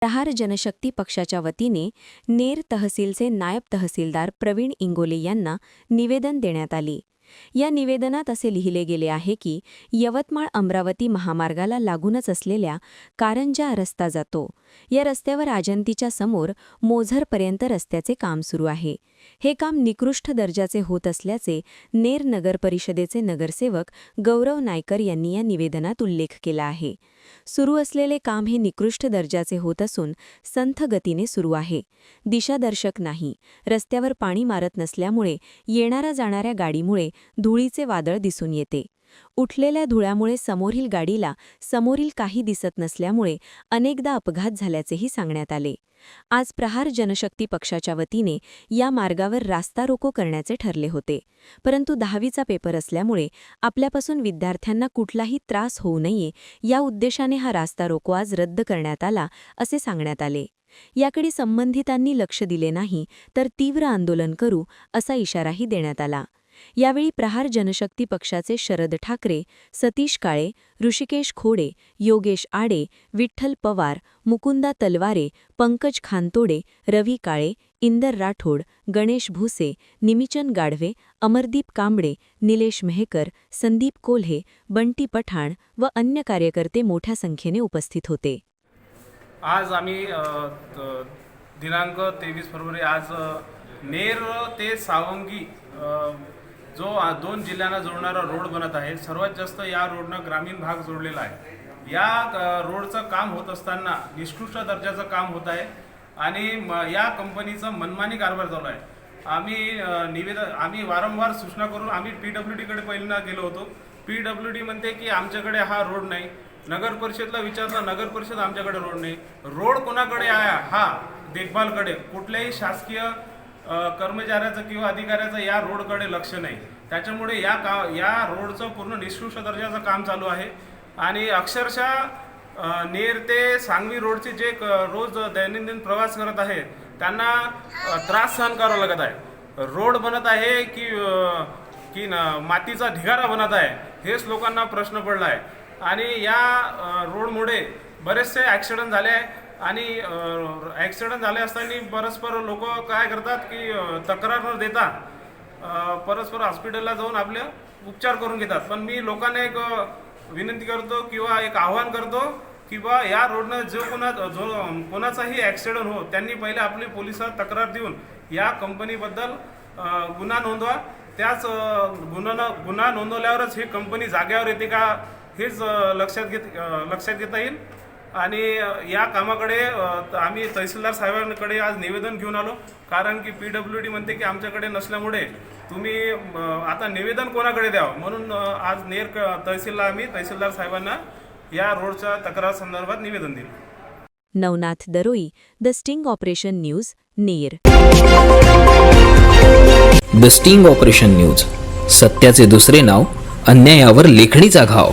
प्रहार जनशक्ती पक्षाच्या वतीने नेर तहसीलचे नायब तहसीलदार प्रवीण इंगोले यांना निवेदन देण्यात आले। या निवेदनात असे लिहिले गेले आहे की यवतमाळ-अमरावती महामार्गाला लागूनच असलेल्या कारंजा रस्ता जातो। या रस्त्यावर आजंतीच्या समोर मोझरपर्यंत रस्त्याचे काम सुरू आहे। हे काम निकृष्ट दर्जाचे होत असल्याचे नेर नगर परिषदेचे नगरसेवक गौरव नायकर यांनी या निवेदनात उल्लेख केला आहे। सुरू असलेले काम हे निकृष्ट दर्जाचे होत असून संथ गतीने सुरू आहे। दिशादर्शक नाही। रस्त्यावर पाणी मारत नसल्यामुळे येणाऱ्या जाणाऱ्या गाडीमुळे धुळीचे वादळ दिसून येते। उठलेल्या धुळ्यामुळे समोरील गाडीला समोरील काही दिसत नसल्यामुळे अनेकदा अपघात झाल्याचेही सांगण्यात आले। आज प्रहार जनशक्ती पक्षाच्या वतीने या मार्गावर रास्ता रोको करण्याचे ठरले होते, परंतु 10वीचा पेपर असल्यामुळे आपल्यापासून विद्यार्थ्यांना कुठलाही त्रास होऊ नये या उद्देशाने हा रास्ता रोको आज रद्द करण्यात आला असे सांगण्यात आले। याकडे संबंधितांनी लक्ष दिले नाही तर तीव्र आंदोलन करू असा इशाराही देण्यात आला। यावेळी प्रहार जनशक्ती पक्षाचे शरद ठाकरे, सतीश काळे, ऋषिकेश खोडे, योगेश आडे, विठ्ठल पवार, मुकुंदा तलवारे, पंकज खानतोडे, रवी काळे, इंदर राठोड, गणेश भुसे, निमिचन गाढवे, अमरदीप कांबळे, निलेश मेहकर, संदीप कोल्हे, बंटी पठाण व अन्य कार्यकर्ते मोठ्या संख्येने उपस्थित होते। आज आम्ही दिनांक 23 फरवरी आज नेर ते सावंगी जो 2 जिल्ह्यांना जोडणारा रोड बनत आहे। सर्वात जास्त या रोडनं ग्रामीण भाग जोडलेला आहे। या रोडचं काम होत असताना निकृष्ट दर्जाचं काम होत आहे आणि या कंपनीचा मनमानी कारभार चालू आहे। आम्ही वारंवार सूचना करून आम्ही PWD कडे पहिल्यांदा गेलो होतो। PWD म्हणते की आमच्याकडे हा रोड नाही। नगर परिषदला विचारलं, नगर परिषद आमच्याकडे रोड नाही। रोड कोणाकडे आहे? हा देखभालकडे। कुठल्याही शासकीय कर्मचाऱ्याचं किंवा अधिकाऱ्याचं या रोडकडे लक्ष नाही। त्याच्यामुळे या रोडचं पूर्ण निकृष्ट दर्जाचं काम चालू आहे आणि अक्षरशः नेर ते सांगवी रोडचे जे रोज दैनंदिन प्रवास करत आहेत त्यांना त्रास सहन करावा लागत आहे। रोड बनत आहे की मातीचा ढिगारा बनत आहे, हेच लोकांना प्रश्न पडला आहे। आणि या रोडमुळे बरेचसे ॲक्सिडेंट झाले आहे आणि ॲक्सिडेंट झाले असताना परस्पर लोक काय करतात की तक्रार न देता परस्पर हॉस्पिटलला जाऊन आपले उपचार करून घेतात। पण मी लोकांना एक विनंती करतो किंवा एक आव्हान करतो की बा या रोडनं जो कोणाचाही ॲक्सिडेंट हो त्यांनी पहिले आपली पोलिसात तक्रार देऊन या कंपनीबद्दल गुन्हा नोंदवा। त्याच गुन्हा नोंदवल्यावरच ही कंपनी जागेवर येते का हेच लक्षात घेता येईल। आणि या कामाकडे आम्ही तहसीलदार साहेबांकडे आज निवेदन घेऊन आलो, कारण की PWD म्हणते की आमच्याकडे नसल्यामुळे तुम्ही आता निवेदन कोणाकडे द्यावं, म्हणून आज नेर तहसीलला आम्ही तहसीलदार साहेबांना या रोडच्या तक्रार संदर्भात निवेदन दिलं। Navnath Daroi, the sting operation news, नेर। द स्टिंग ऑपरेशन न्यूज, सत्याचे दुसरे नाव, अन्यायावर लेखणीचा घाव।